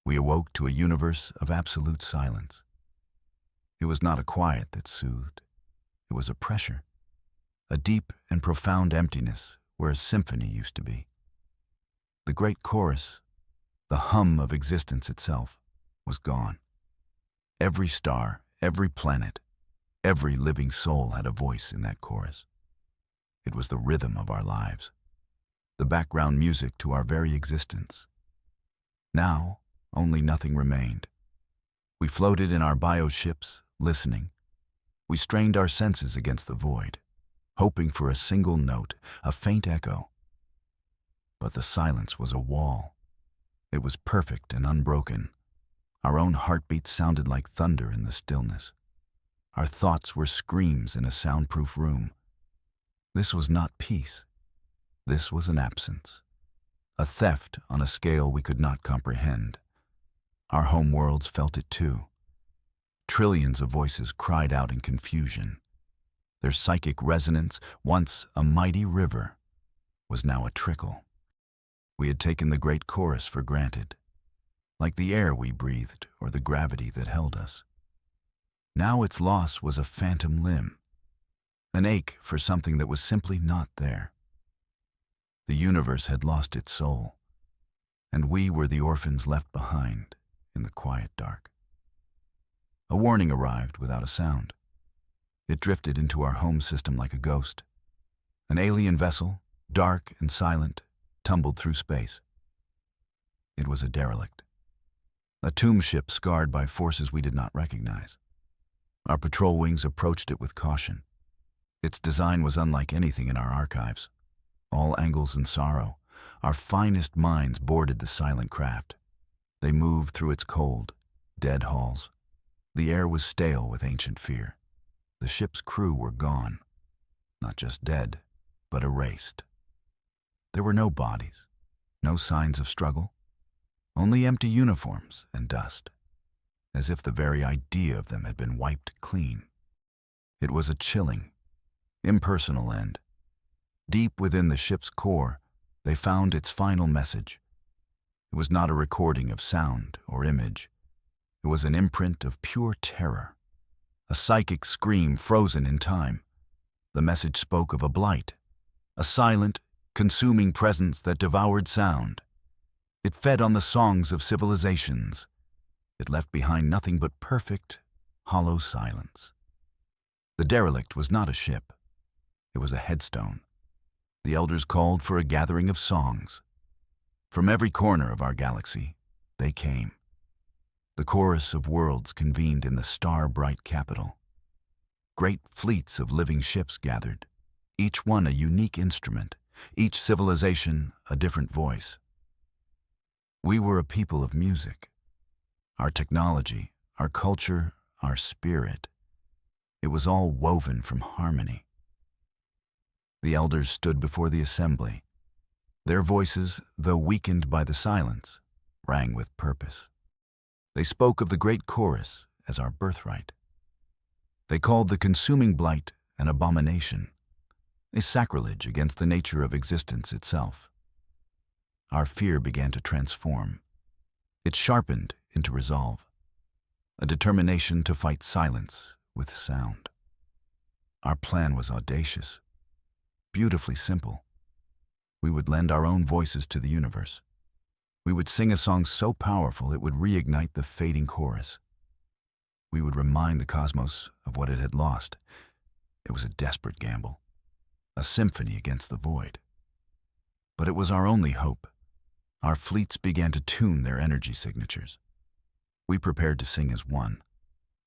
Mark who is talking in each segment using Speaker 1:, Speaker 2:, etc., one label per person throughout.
Speaker 1: We awoke to a universe of absolute silence. It was not a quiet that soothed. It was a pressure, a deep and profound emptiness where a symphony used to be. The great chorus, the hum of existence itself, was gone. Every star, every planet, every living soul had a voice in that chorus. It was the rhythm of our lives, the background music to our very existence. Now, only nothing remained. We floated in our bioships, listening. We strained our senses against the void, hoping for a single note, a faint echo. But the silence was a wall. It was perfect and unbroken. Our own heartbeats sounded like thunder in the stillness. Our thoughts were screams in a soundproof room. This was not peace. This was an absence, a theft on a scale we could not comprehend. Our home worlds felt it too. Trillions of voices cried out in confusion. Their psychic resonance, once a mighty river, was now a trickle. We had taken the great chorus for granted, like the air we breathed or the gravity that held us. Now its loss was a phantom limb, an ache for something that was simply not there. The universe had lost its soul, and we were the orphans left behind in the quiet dark. A warning arrived without a sound. It drifted into our home system like a ghost. An alien vessel, dark and silent, tumbled through space. It was a derelict, a tomb ship scarred by forces we did not recognize. Our patrol wings approached it with caution. Its design was unlike anything in our archives. All angles and sorrow, our finest minds boarded the silent craft. They moved through its cold, dead halls. The air was stale with ancient fear. The ship's crew were gone, not just dead, but erased. There were no bodies, no signs of struggle, only empty uniforms and dust, as if the very idea of them had been wiped clean. It was a chilling, impersonal end. Deep within the ship's core, they found its final message. It was not a recording of sound or image. It was an imprint of pure terror, a psychic scream frozen in time. The message spoke of a blight, a silent, consuming presence that devoured sound. It fed on the songs of civilizations. It left behind nothing but perfect, hollow silence. The derelict was not a ship. It was a headstone. The elders called for a gathering of songs. From every corner of our galaxy, they came. The chorus of worlds convened in the star-bright capital. Great fleets of living ships gathered, each one a unique instrument, each civilization a different voice. We were a people of music. Our technology, our culture, our spirit. It was all woven from harmony. The elders stood before the assembly. Their voices, though weakened by the silence, rang with purpose. They spoke of the great chorus as our birthright. They called the consuming blight an abomination, a sacrilege against the nature of existence itself. Our fear began to transform. It sharpened into resolve, a determination to fight silence with sound. Our plan was audacious, beautifully simple. We would lend our own voices to the universe. We would sing a song so powerful it would reignite the fading chorus. We would remind the cosmos of what it had lost. It was a desperate gamble, a symphony against the void. But it was our only hope. Our fleets began to tune their energy signatures. We prepared to sing as one.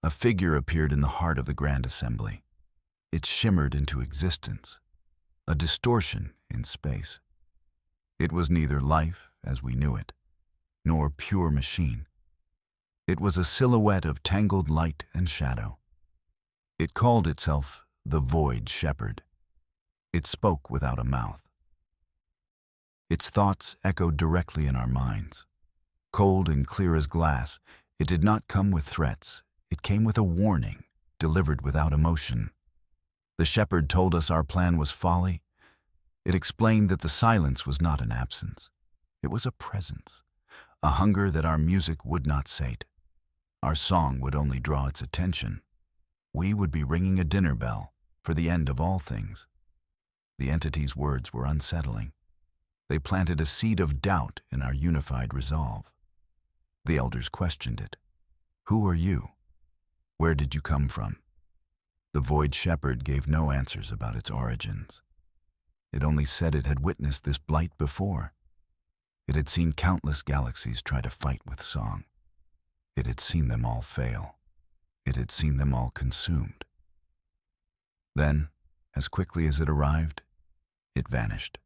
Speaker 1: A figure appeared in the heart of the grand assembly. It shimmered into existence, a distortion in space. It was neither life as we knew it, nor pure machine. It was a silhouette of tangled light and shadow. It called itself the Void Shepherd. It spoke without a mouth. Its thoughts echoed directly in our minds. Cold and clear as glass, it did not come with threats. It came with a warning, delivered without emotion. The shepherd told us our plan was folly. It explained that the silence was not an absence. It was a presence, a hunger that our music would not sate. Our song would only draw its attention. We would be ringing a dinner bell for the end of all things. The entity's words were unsettling. They planted a seed of doubt in our unified resolve. The elders questioned it. Who are you? Where did you come from? The void shepherd gave no answers about its origins. It only said it had witnessed this blight before. It had seen countless galaxies try to fight with song. It had seen them all fail. It had seen them all consumed. Then, as quickly as it arrived, it vanished,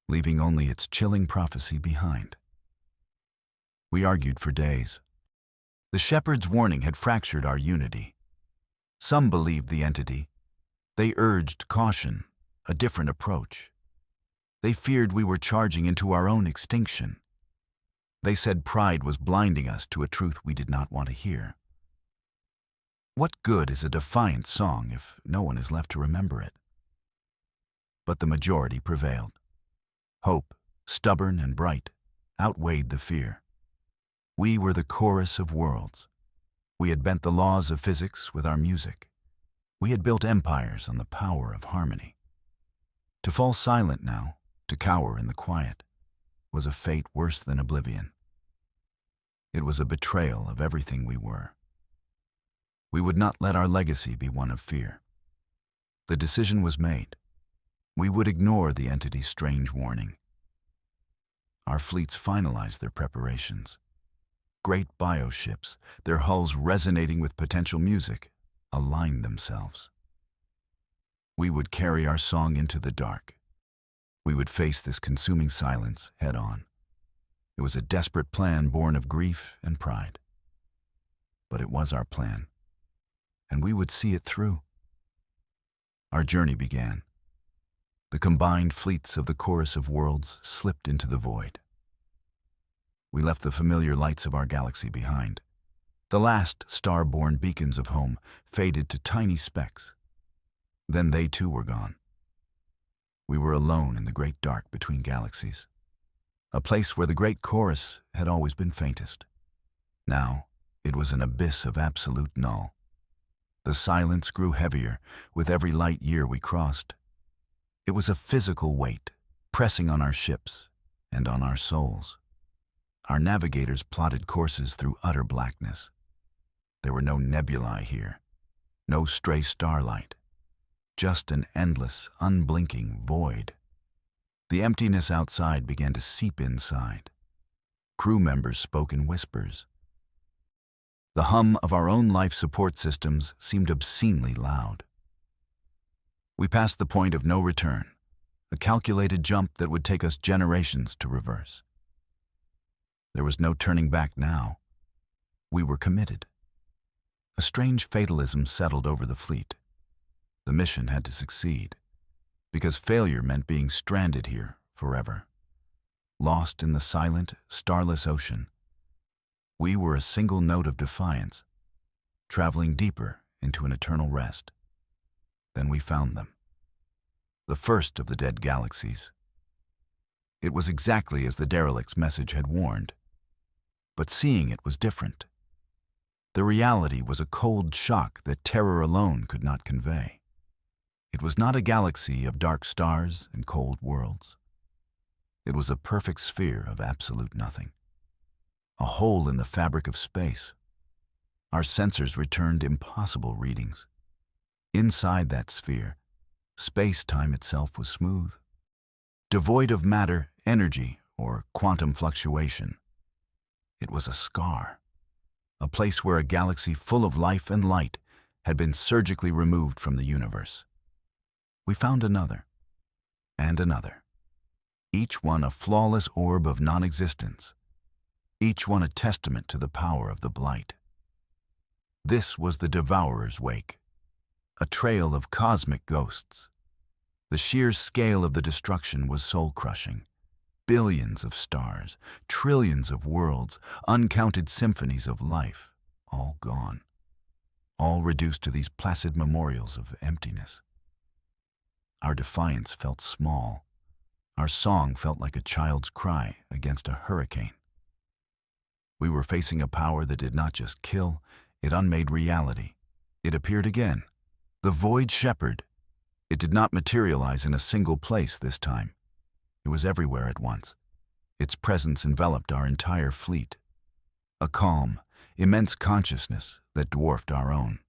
Speaker 1: leaving only its chilling prophecy behind. We argued for days. The shepherd's warning had fractured our unity. Some believed the entity. They urged caution, a different approach. They feared we were charging into our own extinction. They said pride was blinding us to a truth we did not want to hear. What good is a defiant song if no one is left to remember it? But the majority prevailed. Hope, stubborn and bright, outweighed the fear. We were the chorus of worlds. We had bent the laws of physics with our music. We had built empires on the power of harmony. To fall silent now, to cower in the quiet, was a fate worse than oblivion. It was a betrayal of everything we were. We would not let our legacy be one of fear. The decision was made. We would ignore the entity's strange warning. Our fleets finalized their preparations. Great bioships, their hulls resonating with potential music, aligned themselves. We would carry our song into the dark. We would face this consuming silence head on. It was a desperate plan born of grief and pride. But it was our plan, and we would see it through. Our journey began. The combined fleets of the chorus of worlds slipped into the void. We left the familiar lights of our galaxy behind. The last star-born beacons of home faded to tiny specks. Then they too were gone. We were alone in the great dark between galaxies, a place where the great chorus had always been faintest. Now it was an abyss of absolute null. The silence grew heavier with every light year we crossed. It was a physical weight, pressing on our ships and on our souls. Our navigators plotted courses through utter blackness. There were no nebulae here, no stray starlight, just an endless, unblinking void. The emptiness outside began to seep inside. Crew members spoke in whispers. The hum of our own life support systems seemed obscenely loud. We passed the point of no return, a calculated jump that would take us generations to reverse. There was no turning back now. We were committed. A strange fatalism settled over the fleet. The mission had to succeed, because failure meant being stranded here forever. Lost in the silent, starless ocean, we were a single note of defiance, traveling deeper into an eternal rest. Then we found them, the first of the dead galaxies. It was exactly as the derelict's message had warned, but seeing it was different. The reality was a cold shock that terror alone could not convey. It was not a galaxy of dark stars and cold worlds. It was a perfect sphere of absolute nothing, a hole in the fabric of space. Our sensors returned impossible readings. Inside that sphere, space-time itself was smooth, devoid of matter, energy, or quantum fluctuation. It was a scar, a place where a galaxy full of life and light had been surgically removed from the universe. We found another, and another, each one a flawless orb of non-existence, each one a testament to the power of the blight. This was the Devourer's wake, a trail of cosmic ghosts. The sheer scale of the destruction was soul-crushing. Billions of stars, trillions of worlds, uncounted symphonies of life, all gone, all reduced to these placid memorials of emptiness. Our defiance felt small. Our song felt like a child's cry against a hurricane. We were facing a power that did not just kill, it unmade reality. It appeared again. The Void Shepherd. It did not materialize in a single place this time. It was everywhere at once. Its presence enveloped our entire fleet. A calm, immense consciousness that dwarfed our own.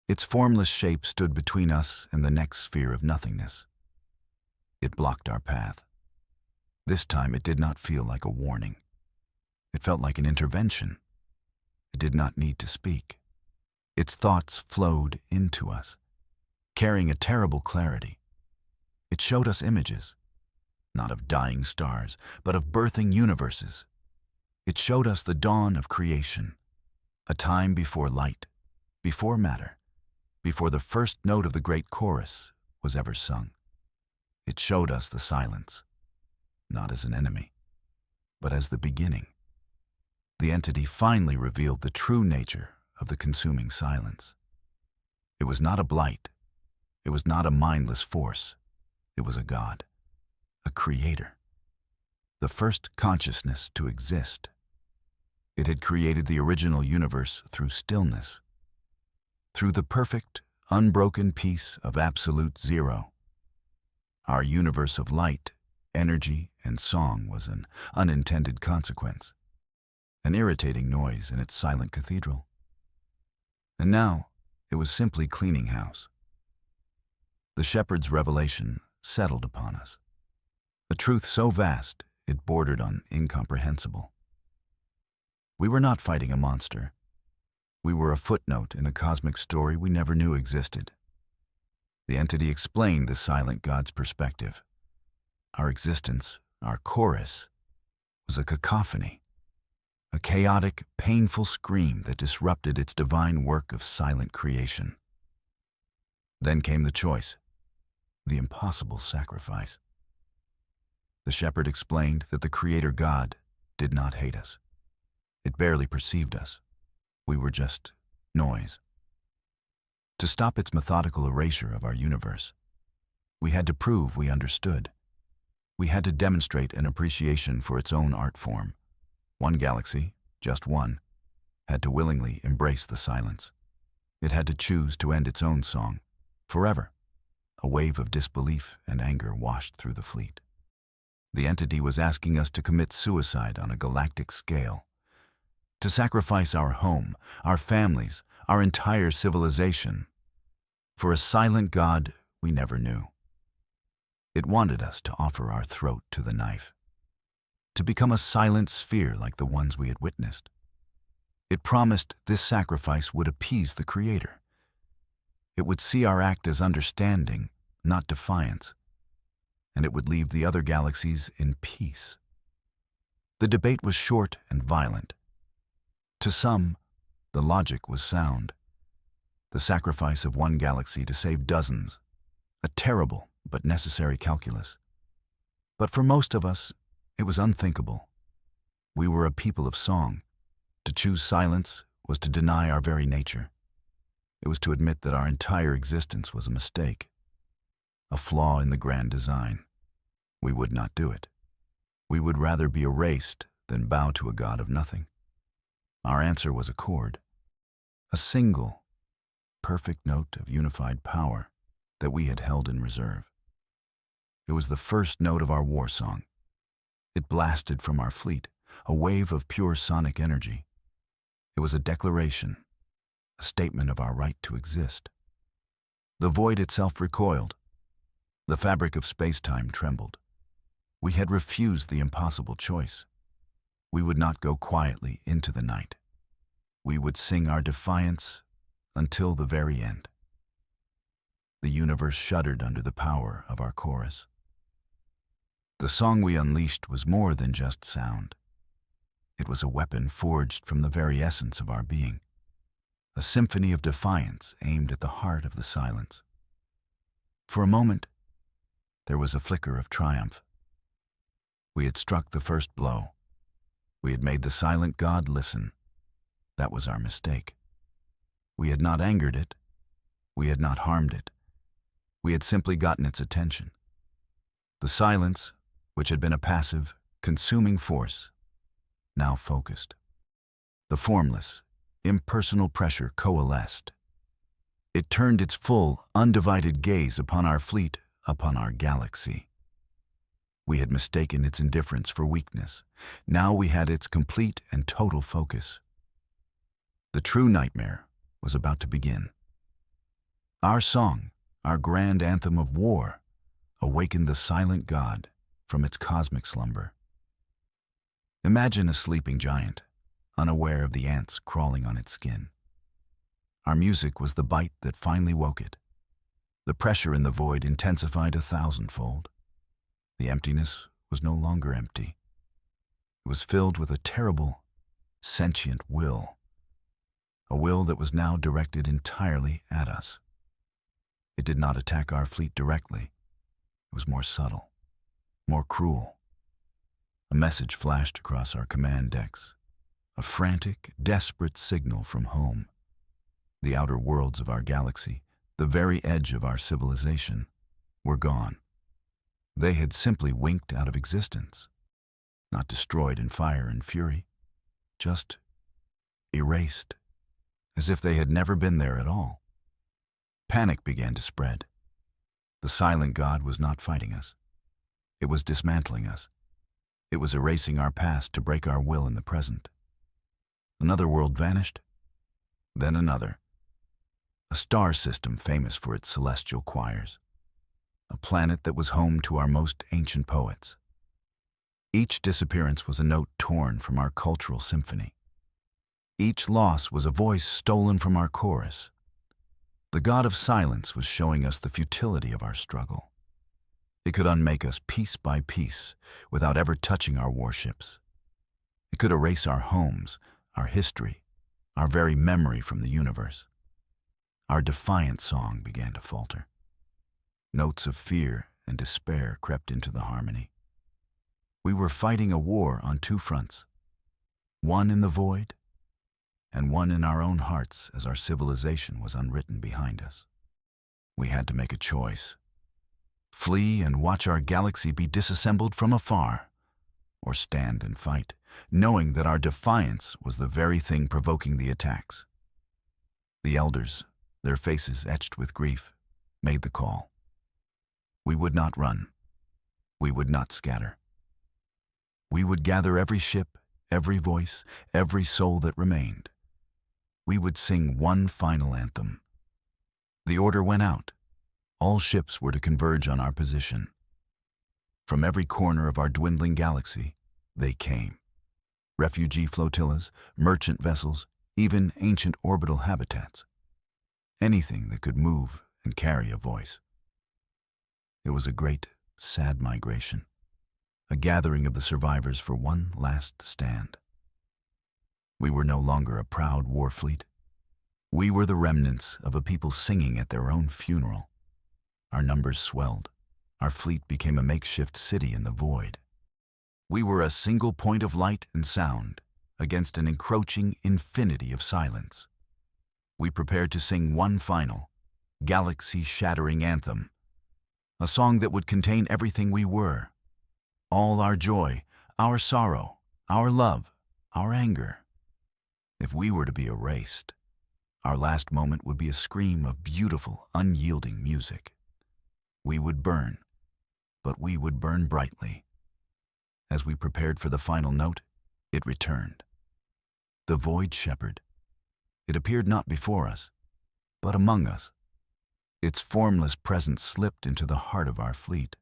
Speaker 1: Its formless shape stood between us and the next sphere of nothingness. It blocked our path. This time it did not feel like a warning. It felt like an intervention. It did not need to speak. Its thoughts flowed into us, carrying a terrible clarity. It showed us images, not of dying stars, but of birthing universes. It showed us the dawn of creation, a time before light, before matter, before the first note of the great chorus was ever sung. It showed us the silence, not as an enemy, but as the beginning. The entity finally revealed the true nature of the consuming silence. It was not a blight. It was not a mindless force. It was a god, a creator, the first consciousness to exist. It had created the original universe through stillness, through the perfect, unbroken peace of absolute zero. Our universe of light, energy, and song was an unintended consequence, an irritating noise in its silent cathedral. And now, it was simply cleaning house. The shepherd's revelation settled upon us, a truth so vast it bordered on incomprehensible. We were not fighting a monster. We were a footnote in a cosmic story we never knew existed. The entity explained the silent god's perspective. Our existence, our chorus, was a cacophony, a chaotic, painful scream that disrupted its divine work of silent creation. Then came the choice, the impossible sacrifice. The shepherd explained that the Creator God did not hate us. It barely perceived us. We were just noise. To stop its methodical erasure of our universe, we had to prove we understood. We had to demonstrate an appreciation for its own art form. One galaxy, just one, had to willingly embrace the silence. It had to choose to end its own song, forever. A wave of disbelief and anger washed through the fleet. The entity was asking us to commit suicide on a galactic scale, to sacrifice our home, our families, our entire civilization, for a silent god we never knew. It wanted us to offer our throat to the knife, to become a silent sphere like the ones we had witnessed. It promised this sacrifice would appease the Creator. It would see our act as understanding, not defiance, and it would leave the other galaxies in peace. The debate was short and violent. To some, the logic was sound. The sacrifice of one galaxy to save dozens, a terrible but necessary calculus. But for most of us, it was unthinkable. We were a people of song. To choose silence was to deny our very nature. It was to admit that our entire existence was a mistake, a flaw in the grand design. We would not do it. We would rather be erased than bow to a god of nothing. Our answer was a chord, a single, perfect note of unified power that we had held in reserve. It was the first note of our war song. It blasted from our fleet, a wave of pure sonic energy. It was a declaration, a statement of our right to exist. The void itself recoiled. The fabric of space-time trembled. We had refused the impossible choice. We would not go quietly into the night. We would sing our defiance until the very end. The universe shuddered under the power of our chorus. The song we unleashed was more than just sound. It was a weapon forged from the very essence of our being, a symphony of defiance aimed at the heart of the silence. For a moment, there was a flicker of triumph. We had struck the first blow. We had made the silent god listen. That was our mistake. We had not angered it. We had not harmed it. We had simply gotten its attention. The silence, which had been a passive, consuming force, now focused. The formless, impersonal pressure coalesced. It turned its full, undivided gaze upon our fleet, upon our galaxy. We had mistaken its indifference for weakness. Now we had its complete and total focus. The true nightmare was about to begin. Our song, our grand anthem of war, awakened the silent god from its cosmic slumber. Imagine a sleeping giant, unaware of the ants crawling on its skin. Our music was the bite that finally woke it. The pressure in the void intensified 1,000-fold. The emptiness was no longer empty. It was filled with a terrible, sentient will. A will that was now directed entirely at us. It did not attack our fleet directly. It was more subtle, more cruel. A message flashed across our command decks. A frantic, desperate signal from home. The outer worlds of our galaxy, the very edge of our civilization, were gone. They had simply winked out of existence, not destroyed in fire and fury, just erased, as if they had never been there at all. Panic began to spread. The silent god was not fighting us. It was dismantling us. It was erasing our past to break our will in the present. Another world vanished, then another. A star system famous for its celestial choirs. A planet that was home to our most ancient poets. Each disappearance was a note torn from our cultural symphony. Each loss was a voice stolen from our chorus. The god of silence was showing us the futility of our struggle. It could unmake us piece by piece without ever touching our warships. It could erase our homes, our history, our very memory from the universe. Our defiant song began to falter. Notes of fear and despair crept into the harmony. We were fighting a war on two fronts, one in the void and one in our own hearts as our civilization was unwritten behind us. We had to make a choice. Flee and watch our galaxy be disassembled from afar, or stand and fight, knowing that our defiance was the very thing provoking the attacks. The elders, their faces etched with grief, made the call. We would not run. We would not scatter. We would gather every ship, every voice, every soul that remained. We would sing one final anthem. The order went out. All ships were to converge on our position. From every corner of our dwindling galaxy, they came. Refugee flotillas, merchant vessels, even ancient orbital habitats. Anything that could move and carry a voice. It was a great, sad migration, a gathering of the survivors for one last stand. We were no longer a proud war fleet. We were the remnants of a people singing at their own funeral. Our numbers swelled. Our fleet became a makeshift city in the void. We were a single point of light and sound against an encroaching infinity of silence. We prepared to sing one final, galaxy-shattering anthem, a song that would contain everything we were, all our joy, our sorrow, our love, our anger. If we were to be erased, our last moment would be a scream of beautiful, unyielding music. We would burn, but we would burn brightly. As we prepared for the final note, it returned. The void shepherd. It appeared not before us, but among us. Its formless presence slipped into the heart of our fleet,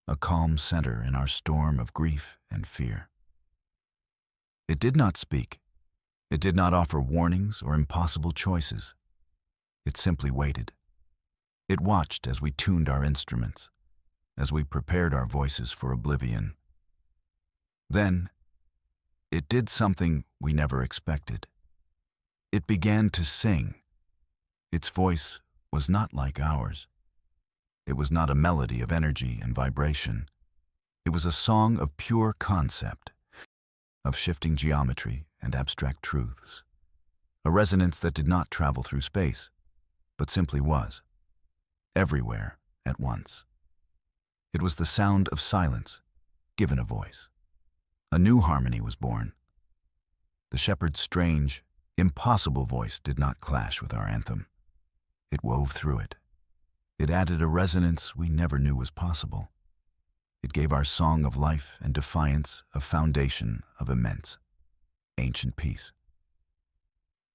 Speaker 1: a calm center in our storm of grief and fear. It did not speak. It did not offer warnings or impossible choices. It simply waited. It watched as we tuned our instruments, as we prepared our voices for oblivion. Then, it did something we never expected. It began to sing. Its voice was not like ours. It was not a melody of energy and vibration. It was a song of pure concept, of shifting geometry and abstract truths, a resonance that did not travel through space, but simply was, everywhere at once. It was the sound of silence, given a voice. A new harmony was born. The shepherd's strange, impossible voice did not clash with our anthem. It wove through it. It added a resonance we never knew was possible. It gave our song of life and defiance a foundation of immense, ancient peace.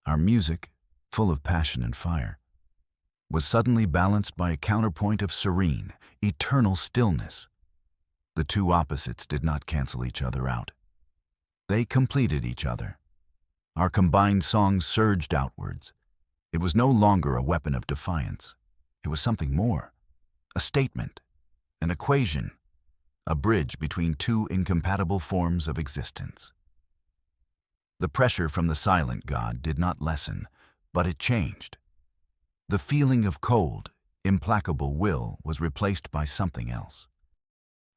Speaker 1: Our music, full of passion and fire, was suddenly balanced by a counterpoint of serene, eternal stillness. The two opposites did not cancel each other out. They completed each other. Our combined song surged outwards. It was no longer a weapon of defiance. It was something more, a statement, an equation, a bridge between two incompatible forms of existence. The pressure from the silent God did not lessen, but it changed. The feeling of cold, implacable will was replaced by something else.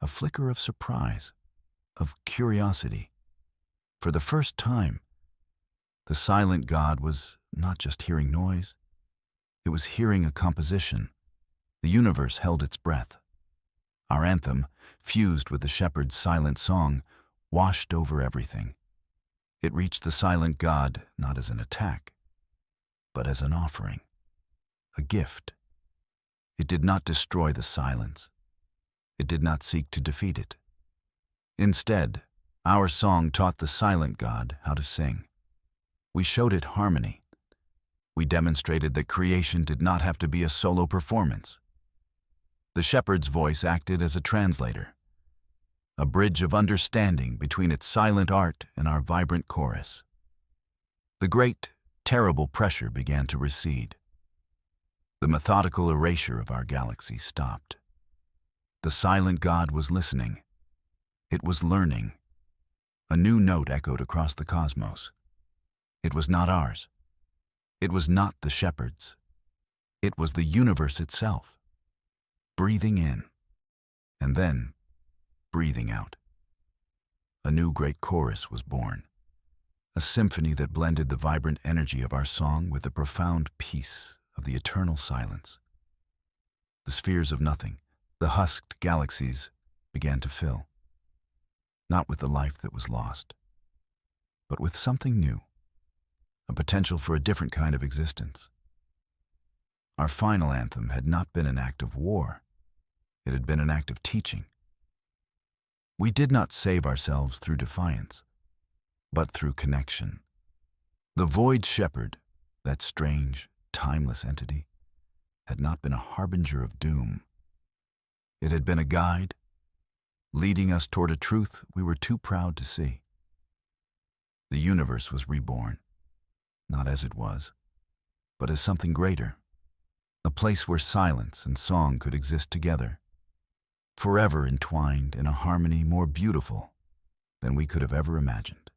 Speaker 1: A flicker of surprise, of curiosity. For the first time, the silent God was not just hearing noise, it was hearing a composition. The universe held its breath. Our anthem, fused with the shepherd's silent song, washed over everything. It reached the silent God not as an attack, but as an offering, a gift. It did not destroy the silence. It did not seek to defeat it. Instead, our song taught the silent God how to sing. We showed it harmony. We demonstrated that creation did not have to be a solo performance. The shepherd's voice acted as a translator, a bridge of understanding between its silent art and our vibrant chorus. The great, terrible pressure began to recede. The methodical erasure of our galaxy stopped. The silent God was listening. It was learning. A new note echoed across the cosmos. It was not ours. It was not the shepherd's. It was the universe itself. Breathing in, and then breathing out. A new great chorus was born, a symphony that blended the vibrant energy of our song with the profound peace of the eternal silence. The spheres of nothing, the husked galaxies, began to fill, not with the life that was lost, but with something new, a potential for a different kind of existence. Our final anthem had not been an act of war. It had been an act of teaching. We did not save ourselves through defiance, but through connection. The void shepherd, that strange, timeless entity, had not been a harbinger of doom. It had been a guide, leading us toward a truth we were too proud to see. The universe was reborn, not as it was, but as something greater, a place where silence and song could exist together, forever entwined in a harmony more beautiful than we could have ever imagined.